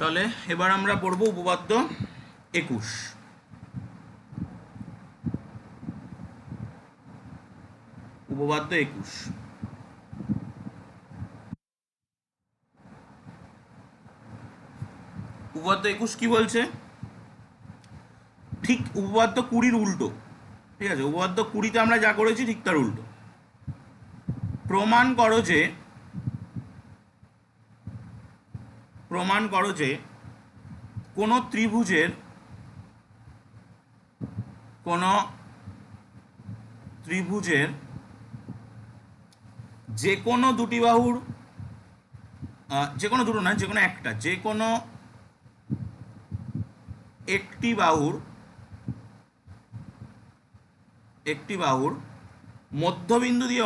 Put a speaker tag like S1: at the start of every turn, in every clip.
S1: তাহলে এবার আমরা পড়ব উপপাদ্য 21। উপপাদ্য 21 উপপাদ্য 21 কি বলছে? ঠিক উপপাদ্য 20 উল্টো। ঠিক আছে, উপপাদ্য 20তে আমরা যা করেছি ঠিক তার উল্টো। প্রমাণ করো যে কোনো ত্রিভুজের যে কোনো দুটি বাহুর যে কোনো দুটো না, যে কোনো একটা, যে কোনো একটি বাহুর মধ্যবিন্দু দিয়ে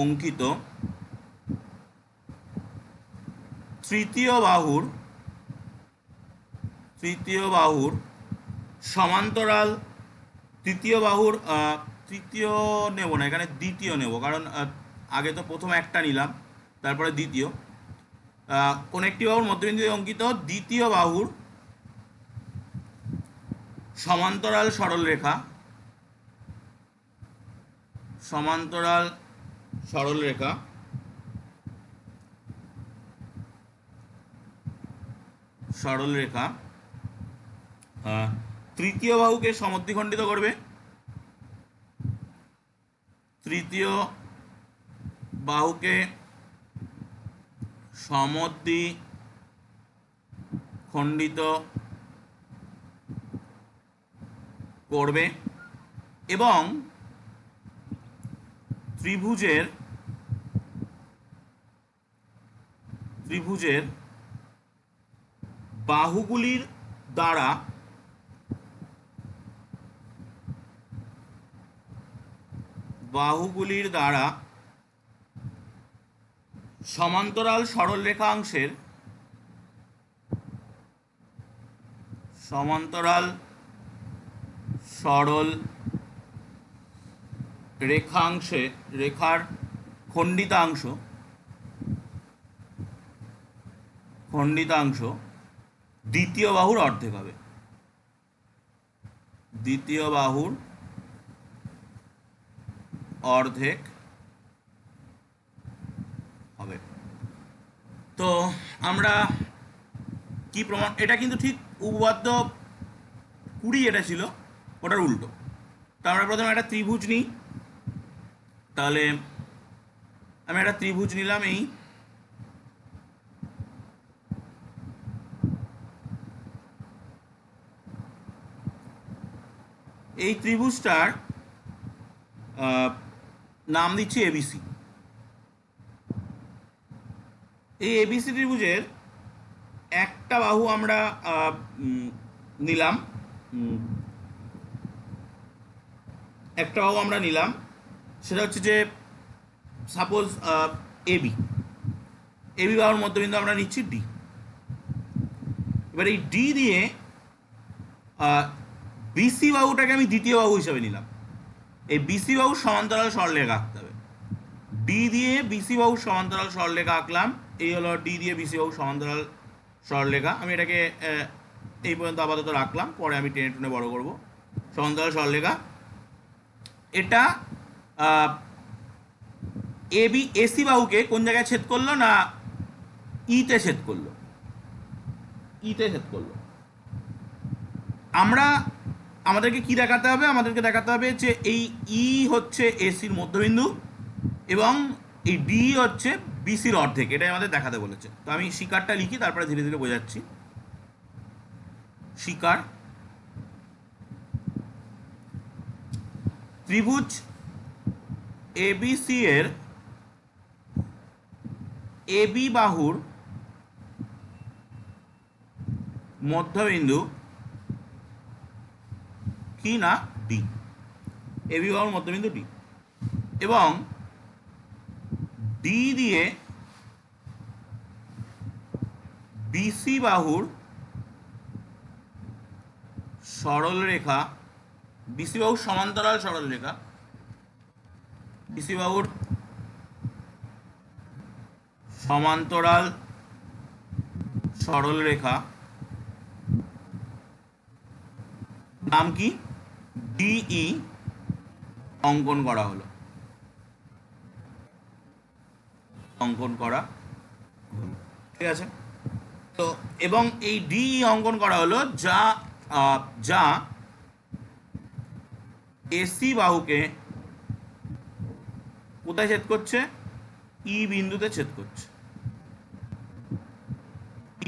S1: অঙ্কিত তৃতীয় বাহুর সমান্তরাল, তৃতীয় নেব না, এখানে দ্বিতীয় নেব, কারণ আগে তো প্রথম একটা নিলাম, তারপরে দ্বিতীয়। কোন একটি বাহুর মধ্যবিন্দু দিয়ে অঙ্কিত দ্বিতীয় বাহুর সমান্তরাল সরলরেখা তৃতীয় বাহুকে সমদ্বিখণ্ডিত করবে। তৃতীয় বাহুকে সমদ্বিখণ্ডিত করবে এবং ত্রিভুজের বাহুগুলির দ্বারা সমান্তরাল সরল রেখার খণ্ডিতাংশ দ্বিতীয় বাহুর অর্ধেক হবে। তো আমরা কি প্রমাণ, এটা কিন্তু ঠিক উপপাদ্য 20 এটা ছিল, ওটার উল্টো। তো আমরা প্রথমে একটা ত্রিভুজ নিই। তাহলে আমি একটা ত্রিভুজ নিলাম, এই ত্রিভুজটার নাম দিচ্ছি এবিসি। এই এবিসি ত্রিভুজের একটা বাহু আমরা নিলাম, সেটা হচ্ছে যে সাপোজ এবি বাহুর মধ্যবিন্দু আমরা নিচ্ছি ডি। এবার এই ডি দিয়ে বিসি বাহুটাকে আমি দ্বিতীয় বাহু হিসাবে নিলাম। এই বিসি বাহু সমান্তরাল সরলরেখা আঁকতে হবে। ডি দিয়ে বিসি বাহু সমান্তরাল সরলরেখা আঁকলাম। এই হলো ডি দিয়ে বিসি বাহু সমান্তরাল সরলরেখা। আমি এটাকে এই পর্যন্ত আপাতত রাখলাম, পরে আমি টেনে টুনে বড় করব। সমান্তরাল সরলরেখা এটা এসি বাহুকে কোন জায়গায় ছেদ করলো না, ইতে ছেদ করলো। আমাদেরকে কি দেখাতে হবে? আমাদেরকে দেখাতে হবে যে এই ই হচ্ছে এসির মধ্যবিন্দু এবং এই ডি হচ্ছে বিসির অর্ধেক। এটাই আমাদের দেখাতে বলেছে। তো আমি শিকারটা লিখি, তারপরে ধীরে ধীরে বোঝাচ্ছি। শিকার ত্রিভুজ এবিসি এর এবি বাহুর মধ্যবিন্দু কি না ডি, এবি বাহুর মধ্যবিন্দু ডি, এবং ডি দিয়ে বিসি বাহুর সরলরেখা, বিসি বাহুর সমান্তরাল সরলরেখা, বিসি বাহুর সমান্তরাল সরল রেখা নাম কি ডিই অঙ্কন করা হলো, অঙ্কন করা হলো, ঠিক আছে। তো এবং এই ডিই অঙ্কন করা হলো যা যা এসি বাহুকে কোথায় ছেদ করছে, ই বিন্দুতে ছেদ করছে,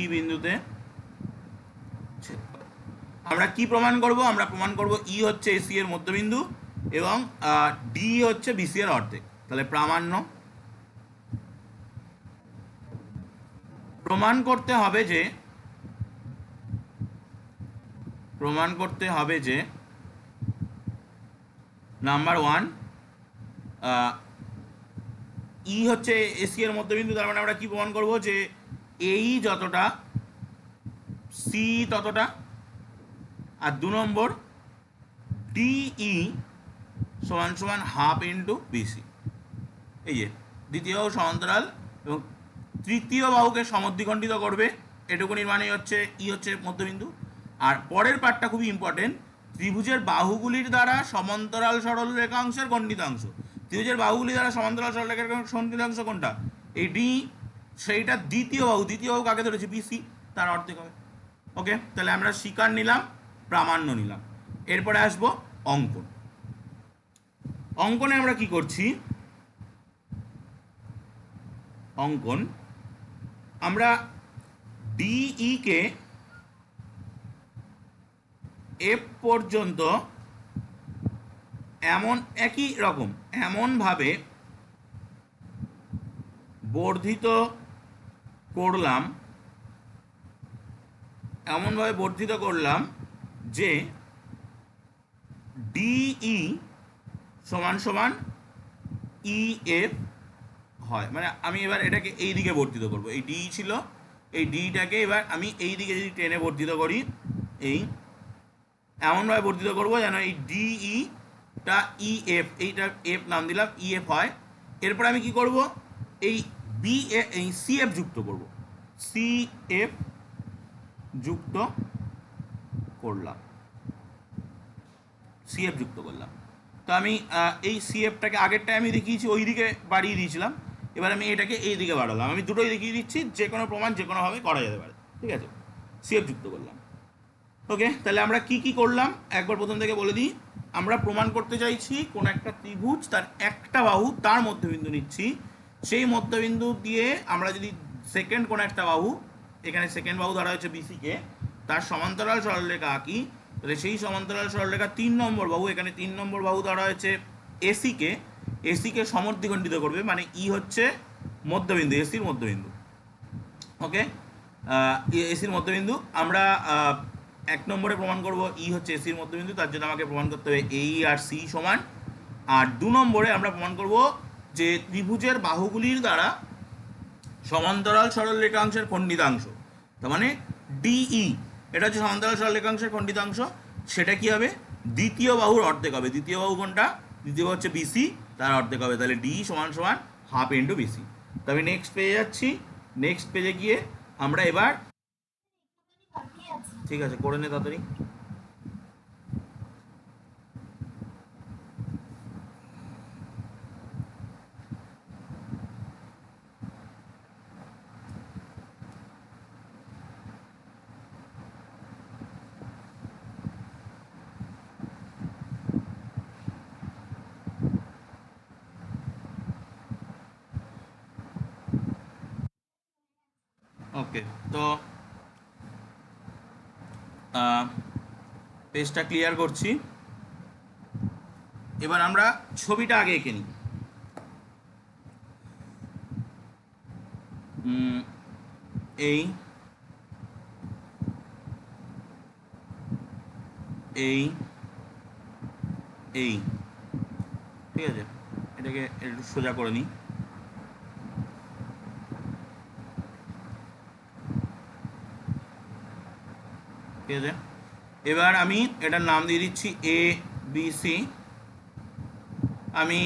S1: ই বিন্দুতে ছেদ করে। আমরা কি প্রমাণ করব, আমরা প্রমাণ করব ই হচ্ছে এসি এর মধ্যবিন্দু এবং ডি হচ্ছে বিসি এর অর্ধেক। তাহলে প্রামাণ্য প্রমাণ করতে হবে যে নাম্বার 1 ই হচ্ছে এসি এর মধ্যবিন্দু। তার মানে আমরা কি প্রমাণ করব যে এই যতটা সি ততটা, আর 2 নম্বর ডিই সমান সমান হাফ ইন্টু বিসি। এই যে দ্বিতীয় বাহু সমান্তরাল এবং তৃতীয় বাহুকে সমদ্বিখণ্ডিত করবে, এটুকুনির মানে হচ্ছে ই হচ্ছে মধ্যবিন্দু। আর পরের পার্টটা খুবই ইম্পর্টেন্ট, ত্রিভুজের বাহুগুলির দ্বারা সমান্তরাল সরল রেখাংশের খণ্ডিতাংশ। ত্রিভুজের বাহুগুলির দ্বারা সমান্তরাল সরল রেখাংশের খণ্ডিতাংশ কোনটা, এই ডি, সেইটা দ্বিতীয় বাহু। দ্বিতীয় বাহু কাকে ধরেছি, বিসি, তার অর্ধেক হবে। ওকে, তাহলে আমরা স্বীকার নিলাম, প্রামাণ্য নিলাম। এরপরে আসবো অঙ্কন। অঙ্কনে আমরা কি করছি, অঙ্কন আমরা ডিই কে এফ পর্যন্ত এমন একই রকম এমনভাবে বর্ধিত করলাম যে ডিই সমান সমান ই এফ হয়। মানে আমি এবার এটাকে এই দিকে বর্ধিত করব, এই ডি ছিল, এই ডিটাকে এবার আমি এই দিকে যদি টেনে বর্ধিত করি, এই এমনভাবে বর্ধিত করব যেন এই ডিইটা ই এফ, এইটা এফ নাম দিলাম, ই এফ হয়। এরপর আমি কি করব, এই বি এই সি এফ যুক্ত করব, সি এফ যুক্ত করলাম, সি এফ যুক্ত করলাম। তো আমি এই সি এফটাকে আগেরটায় আমি দেখিয়েছি ওই দিকে বাড়িয়ে দিয়েছিলাম, এবার আমি এটাকে এই দিকে বাড়ালাম। আমি দুটোই দেখিয়ে দিচ্ছি, যে কোনো প্রমাণ যে কোনোভাবে করা যেতে পারে, ঠিক আছে। সি এফ যুক্ত করলাম। ওকে, তাহলে আমরা কি কি করলাম একবার প্রথম থেকে বলে দিই। আমরা প্রমাণ করতে চাইছি কোন একটা ত্রিভুজ, তার একটা বাহু তার মধ্যবিন্দু নিচ্ছি, সেই মধ্যবিন্দু দিয়ে আমরা যদি সেকেন্ড কোন একটা বাহু, এখানে সেকেন্ড বাহু ধরা হয়েছে বিসিকে, তার সমান্তরাল সরলরেখা আঁকি, তাহলে সেই সমান্তরাল সরলরেখা 3 নম্বর বাহু, এখানে 3 নম্বর বাহু ধরা হয়েছে এসিকে সমদ্বিখণ্ডিত করবে, মানে ই হচ্ছে মধ্যবিন্দু, এসির মধ্যবিন্দু। ওকে, এসির মধ্যবিন্দু আমরা 1 নম্বরে প্রমাণ করব ই হচ্ছে এসির মধ্যবিন্দু, তার জন্য আমাকে প্রমাণ করতে হবে এই আর সি সমান। আর 2 নম্বরে আমরা প্রমাণ করব যে ত্রিভুজের বাহুগুলির দ্বারা সমান্তরাল সরল রেখাংশের খণ্ডিতাংশ, তার মানে ডিই, এটা হচ্ছে সমান্তরাল সরল রেখাংশের খণ্ডিতাংশ, সেটা কি হবে, দ্বিতীয় বাহুর অর্ধেক হবে। দ্বিতীয় বাহু কোনটা, দ্বিতীয় বাহু হচ্ছে বিসি, তার অর্ধেক হবে। তাহলে ডি সমান সমান হাফ ইন্টু বিসি। তো আমি নেক্সট পেজে যাচ্ছি, নেক্সট পেজে গিয়ে আমরা এবার, ঠিক আছে করে নে তাড়াতাড়ি। ওকে, তো পেজটা ক্লিয়ার করছি। এবার আমরা ছবিটা আগে এঁকে নিই। এই এই এই ঠিক আছে, এটাকে একটু সোজা করে নিই। ঠিক আছে, এবার আমি এটার নাম দিয়ে দিচ্ছি এ বি সি। আমি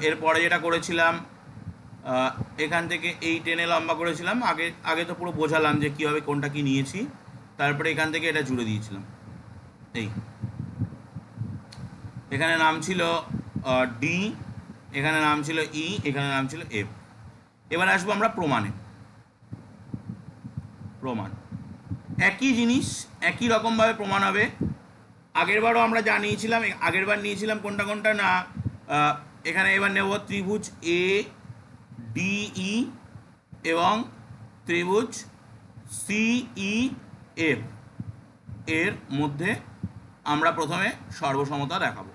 S1: এরপরে যেটা করেছিলাম এখান থেকে এই টেনে লম্বা করেছিলাম, আগে আগে তো পুরো বোঝালাম যে কীভাবে কোনটা কি নিয়েছি, তারপরে এখান থেকে এটা জুড়ে দিয়েছিলাম। এই এখানে নাম ছিল ডি, এখানে নাম ছিল ই, এখানে নাম ছিল এফ। এবার আসবো আমরা প্রমাণে। প্রমাণ একই জিনিস একই রকমভাবে প্রমাণ হবে। আগেরবারও আমরা যা নিয়েছিলাম, আগেরবার নিয়েছিলাম কোনটা কোনটা না, এখানে এবার নেব ত্রিভুজ এ ডিই এবং ত্রিভুজ সিই এফ এর মধ্যে আমরা প্রথমে সর্বসমতা দেখাবো।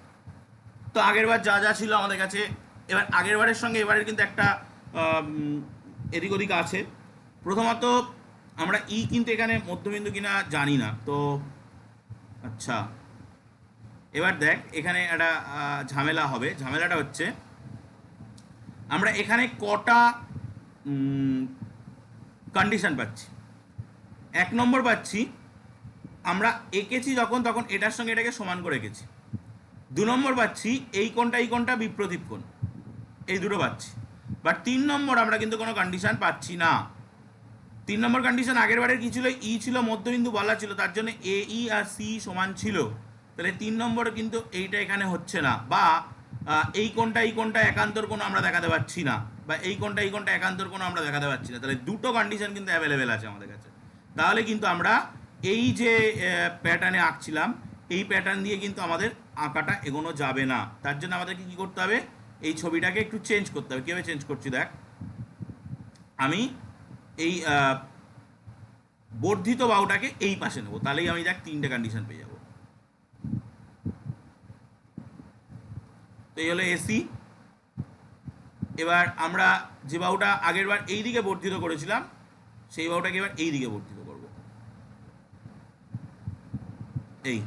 S1: তো আগেরবার যা যা ছিল আমাদের কাছে, এবার আগেরবারের সঙ্গে এবারের কিন্তু একটা এদিক ওদিক আছে। প্রথমত আমরা ই কিন্তু এখানে মধ্যবিন্দু কিনা জানি না, তো আচ্ছা এবার দেখ এখানে একটা ঝামেলা হবে। ঝামেলাটা হচ্ছে আমরা এখানে কটা কন্ডিশন পাচ্ছি। 1 নম্বর পাচ্ছি আমরা এঁকেছি যখন, তখন এটার সঙ্গে এটাকে সমান করে এঁকেছি। 2 নম্বর পাচ্ছি এই কোণটা বিপ্রতীপ কোণ, এই দুটো পাচ্ছি। বাট 3 নম্বর আমরা কিন্তু কোনো কন্ডিশন পাচ্ছি না। 3 নম্বর কন্ডিশন আগের বারের কী ছিল, ই ছিল মধ্যবিন্দু বলা ছিল, তার জন্য এ ই আর সি সমান ছিল। তাহলে 3 নম্বর কিন্তু এইটা এখানে হচ্ছে না, বা এই কোণটা একান্তর কোনো আমরা দেখাতে পাচ্ছি না, বা এই কোণটা একান্তর কোনো আমরা দেখাতে পাচ্ছি না। তাহলে দুটো কন্ডিশন কিন্তু অ্যাভেলেবেল আছে আমাদের কাছে। তাহলে কিন্তু আমরা এই যে প্যাটার্নে আঁকছিলাম, এই প্যাটার্ন দিয়ে কিন্তু আমাদের আঁকাটা এগোনো যাবে না। তার জন্য আমাদেরকে কী করতে হবে, এই ছবিটাকে একটু চেঞ্জ করতে হবে। কীভাবে চেঞ্জ করছি দেখ, আমি এই বর্ধিত বাহুটাকে এই পাশে নেব, তাহলেই আমি দেখ 3টে কন্ডিশন পেয়ে যাব। তো এই হলো এসি। এবার আমরা যে বাহুটা আগের বার এই দিকে বর্ধিত করেছিলাম, সেই বাহুটাকে এবার এই দিকে বর্ধিত করব। এই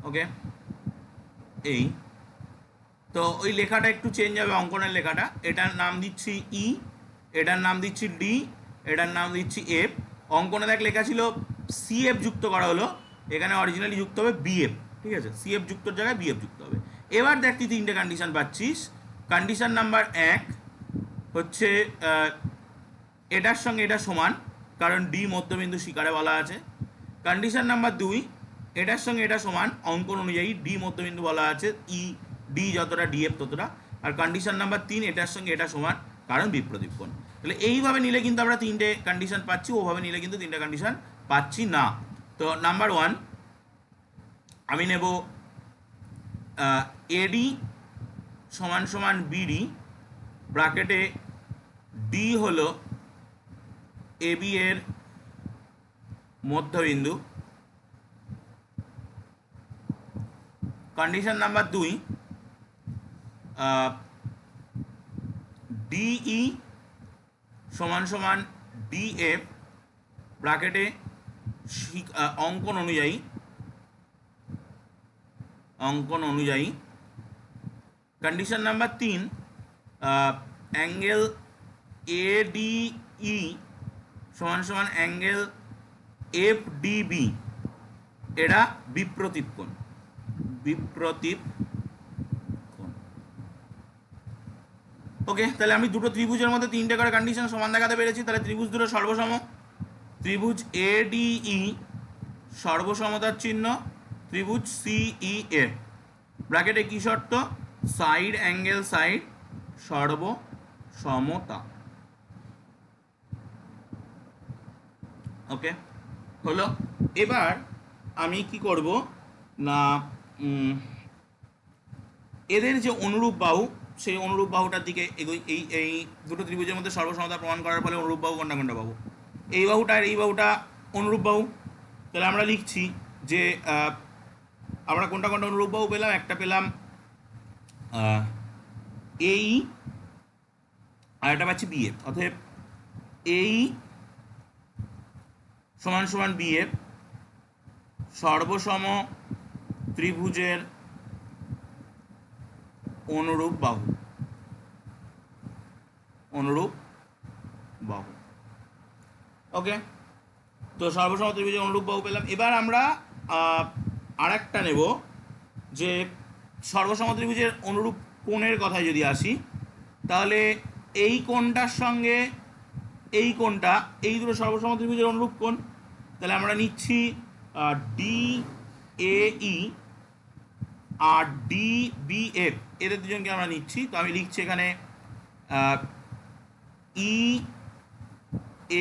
S1: ওকে, এই তো ওই লেখাটা একটু চেঞ্জ হবে, অঙ্কনের লেখাটা। এটার নাম দিচ্ছি ই, এটার নাম দিচ্ছি ডি, এটার নাম দিচ্ছি এফ। অঙ্কনে দেখ লেখা ছিল সিএফ যুক্ত করা হলো, এখানে অরিজিনালি যুক্ত হবে বিএফ। ঠিক আছে, সিএফ যুক্তর জায়গায় বিএফ যুক্ত হবে। এবার দেখ তুই 3টে কন্ডিশন পাচ্ছিস। কন্ডিশন নাম্বার 1 হচ্ছে এটার সঙ্গে এটা সমান, কারণ ডি মধ্যবিন্দু শিকারে বলা আছে। কন্ডিশন নাম্বার 2 এটার সঙ্গে এটা সমান, অঙ্কন অনুযায়ী ডি মধ্যবিন্দু বলা আছে, ই ডি যতটা ডিএফ ততটা। আর কন্ডিশন নাম্বার 3 এটার সঙ্গে এটা সমান, কারণ বিপ্রতীপ কোণ। তাহলে এইভাবে নিলে কিন্তু আমরা 3টে কন্ডিশন পাচ্ছি, ওভাবে নিলে কিন্তু 3টে কন্ডিশন পাচ্ছি না। তো নাম্বার 1 আমি নেব এডি সমান সমান বিডি, ব্র্যাকেটে ডি হলো এবি এর মধ্যবিন্দু। কন্ডিশন নাম্বার 2 ডিই সমান সমান ডিএফ, ব্র্যাকেটে অঙ্কন অনুযায়ী। কন্ডিশন নাম্বার 3 অ্যাঙ্গেল এডিই সমান সমান অ্যাঙ্গেল এফডিবি, এরা বিপ্রতীপ কোণ। ওকে, তাহলে আমি দুটো ত্রিভুজের মধ্যে 3টে করে কন্ডিশন সমান দেখাতে পেরেছি। তাহলে ত্রিভুজ দুটো সর্বসম। ত্রিভুজ এডিই সর্বসমতার চিহ্ন, ত্রিভুজ সিইএ ব্র্যাকেটে কি শর্ত, সাইড অ্যাঙ্গেল সাইড সর্বসমতা। ওকে হলো। এবার আমি কি করব না, এদের যে অনুরূপ বাহু, সেই অনুরূপ বাহুটার দিকে এগোই। এই দুটো ত্রিভুজের মধ্যে সর্বসমতা প্রমাণ করার ফলে অনুরূপ বাহু কোনটা পাবো, এই বাহুটা আর এই বাহুটা অনুরূপ বাহু। তাহলে আমরা লিখছি যে আমরা কোনটা অনুরূপ বাহু পেলাম। একটা পেলাম এই, আর একটা পাচ্ছি বিএফ। অতএব এই সমান সমান বিএফ সর্বসম ত্রিভুজের অনুরূপ বাহু। ওকে, তো সর্বসম ত্রিভুজের অনুরূপ বাহু পেলাম। এবার আমরা আর একটা নেব, যে সর্বসম ত্রিভুজের অনুরূপ কোণের কথায় যদি আসি, তাহলে এই কোণটার সঙ্গে এই কোণটা, এই দুটো সর্বসম ত্রিভুজের অনুরূপ কোণ। তাহলে আমরা নিচ্ছি ডি এ ই আর ডি বি এফ, এদের দুজনকে আমরা নিচ্ছি। তো আমি লিখছি এখানে ই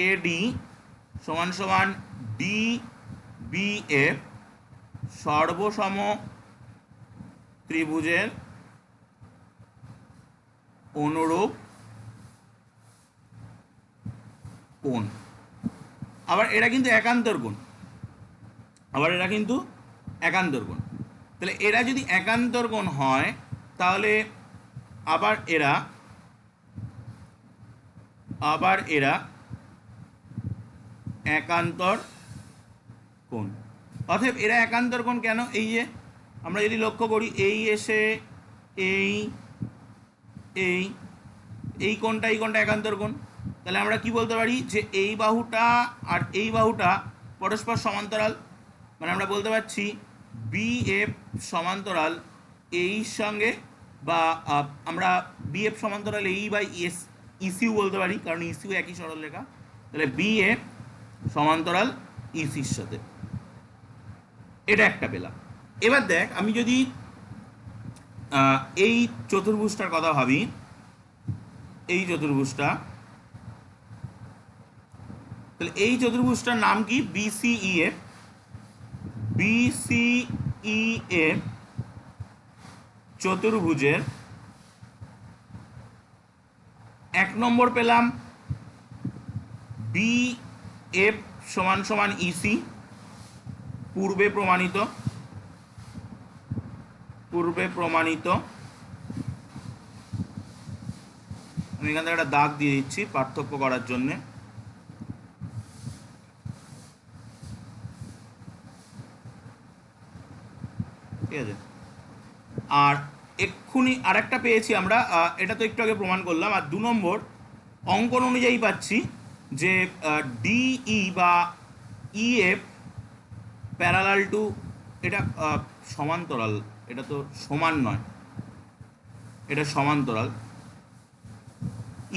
S1: এ ডি সমান সমান ডি বি এফ সর্বসম ত্রিভুজের অনুরূপ কোণ। আবার এরা কিন্তু একান্তর কোণ, তাহলে এরা যদি একান্তর কোণ হয় তাহলে আবার এরা একান্তর কোণ। অতএব এরা একান্তর কোণ কেন? এই যে আমরা যদি লক্ষ্য করি, এই এসে এই কোণটা একান্তর কোণ। তাহলে আমরা কি বলতে পারি যে এই বাহুটা আর এই বাহুটা পরস্পর সমান্তরাল। মানে আমরা বলতে পারছি বি এফ সমান্তরাল এই সঙ্গে, বা আমরা বি এফ সমান্তরাল এই বা ইসিউ বলতে পারি, কারণ ইসিউ একই সরলরেখা। তাহলে বি এফ সমান্তরাল ইসির সাথে, এটা একটা পেলাম। এবার দেখ, আমি যদি এই চতুর্ভুজটার কথা ভাবি, এই চতুর্ভুজটা, তাহলে এই চতুর্ভুজটার নাম কি? বিসিইএফ। বিসিইএফ চতুর্ভুজের 1 নম্বর পেলাম বি এফ সমান সমান ইসি, পূর্বে প্রমাণিত। আমি এখান থেকে একটা দাগ দিয়ে দিচ্ছি পার্থক্য করার জন্যে। ঠিক আছে, আর এক্ষুনি আরেকটা পেয়েছি আমরা, এটা তো একটু আগে প্রমাণ করলাম। আর 2 নম্বর অঙ্কন অনুযায়ী পাচ্ছি যে ডিই বা ইএফ প্যারালাল টু, এটা সমান্তরাল, এটা তো সমান নয়, এটা সমান্তরাল।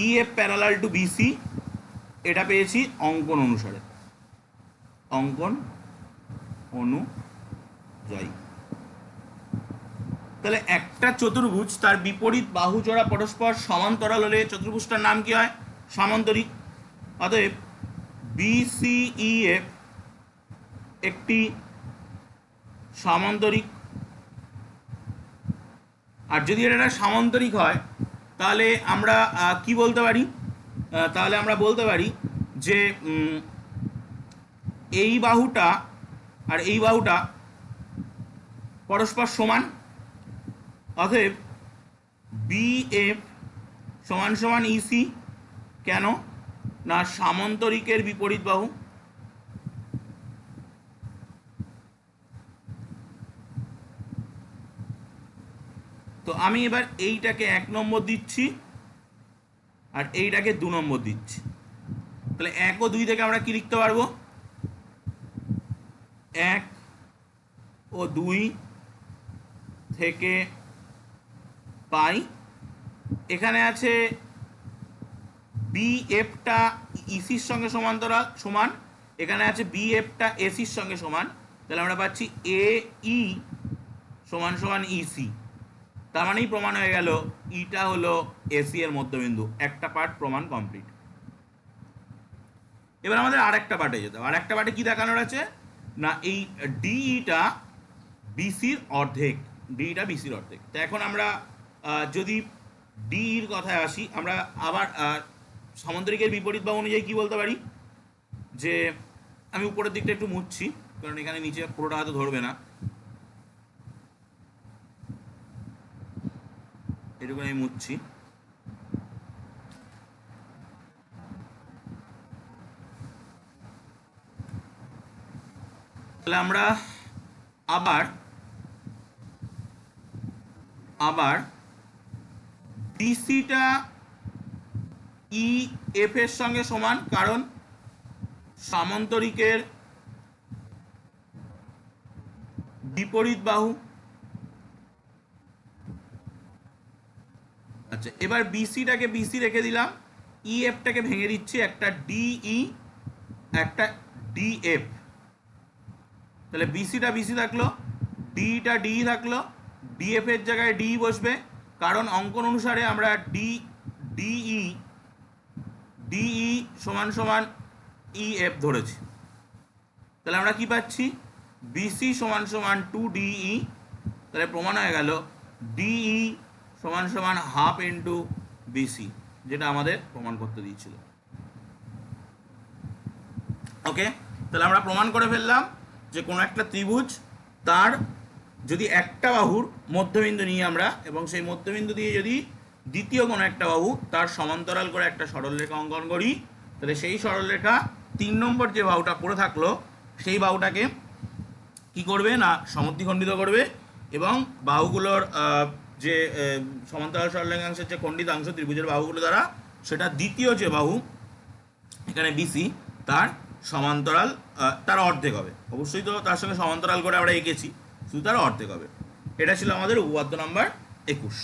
S1: ইএফ প্যারালাল টু বিসি, এটা পেয়েছি অঙ্কন অনুসারে, অঙ্কন অনুযায়ী। তাহলে একটা চতুর্ভুজ তার বিপরীত বাহু জোড়া পরস্পর সমান্তরাল হলে চতুর্ভুজটার নাম কি হয়? সামান্তরিক। অতএব বিসিইএফ একটি সামান্তরিক। আর যদি এটা সামান্তরিক হয় তাহলে আমরা কি বলতে পারি? তাহলে আমরা বলতে পারি যে এই বাহুটা আর এই বাহুটা পরস্পর সমান। অতএব বিএফ সমান সমান ইসি। কেন না? সামান্তরিকের বিপরীত বাহু। তো আমি এবার এইটাকে 1 নম্বর দিচ্ছি আর এইটাকে 2 নম্বর দিচ্ছি। তাহলে 1 ও 2 থেকে আমরা কি লিখতে পারবো? 1 ও 2 থেকে পাই, এখানে আছে বিএফটা ইসির সঙ্গে সমান্তরাল সমান, এখানে আছে বিএফটা এসির সঙ্গে সমান। তাহলে আমরা পাচ্ছি এ ই সমান সমান ইসি। তার মানেই প্রমাণ হয়ে গেল ইটা হলো এসি এর মধ্যবিন্দু। একটা পার্ট প্রমাণ কমপ্লিট। এবার আমাদের আরেকটা পার্টে যেতে হবে। আরেকটা পার্টে কি দেখানোর আছে না, এই ডিইটা বিসির অর্ধেক, ডিইটা বিসির অর্ধেক। তো এখন আমরা যদি ডির কথায় আসি, আমরা আবার সামান্তরিকের বিপরীত বাহু অনুযায়ী কি বলতে পারি? যে আমি উপরের দিকটা একটু মুছছি, কারণ এখানে নিচে পুরোটা হয়তো ধরবে না, এটুকু আমি মুছছি। তাহলে আমরা আবার ডিসিটা ই এফ এর সঙ্গে সমান, কারণ সামান্তরিকের বিপরীত বাহু। আচ্ছা, এবার বিসিটাকে বিসি রেখে দিলাম, ইএফটাকে ভেঙে দিচ্ছি, একটা ডিই একটা ডিএফ। তাহলে বিসিটা বিসি থাকলো, ডিটা ডি থাকলো, ডিএফ এর জায়গায় ডি বসবে, কারণ অঙ্কন অনুসারে আমরা ডিই সমান সমান ইএফ ধরেছি। তাহলে আমরা কি পাচ্ছি, বিসি সমান সমান 2ডিই। তাহলে প্রমাণ হয়ে গেল ডিই সমান সমান হাফ ইন্টু বিসি, যেটা আমাদের প্রমাণ করতে দিয়েছিল। ওকে, তাহলে আমরা প্রমাণ করে ফেললাম যে কোনো একটা ত্রিভুজ তার যদি একটা বাহুর মধ্যবিন্দু নিই আমরা, এবং সেই মধ্যবিন্দু দিয়ে যদি দ্বিতীয় কোনো একটা বাহু তার সমান্তরাল করে একটা সরলরেখা অঙ্কন করি, তাহলে সেই সরলরেখা 3 নম্বর যে বাহুটা পড়ে থাকলো সেই বাহুটাকে কি করবে না সমদ্বিখণ্ডিত করবে, এবং বাহুগুলোর যে সমান্তরাল সরলরেখাংশের যে খণ্ডিতাংশ ত্রিভুজের বাহুগুলো দ্বারা, সেটা দ্বিতীয় যে বাহু এখানে বিসি তার সমান্তরাল তার অর্ধেক হবে। অবশ্যই তো তার সঙ্গে সমান্তরাল করে আমরা এঁকেছি, শুধু তার অর্ধেক হবে। এটা ছিল আমাদের উপপাদ্য নাম্বার 21।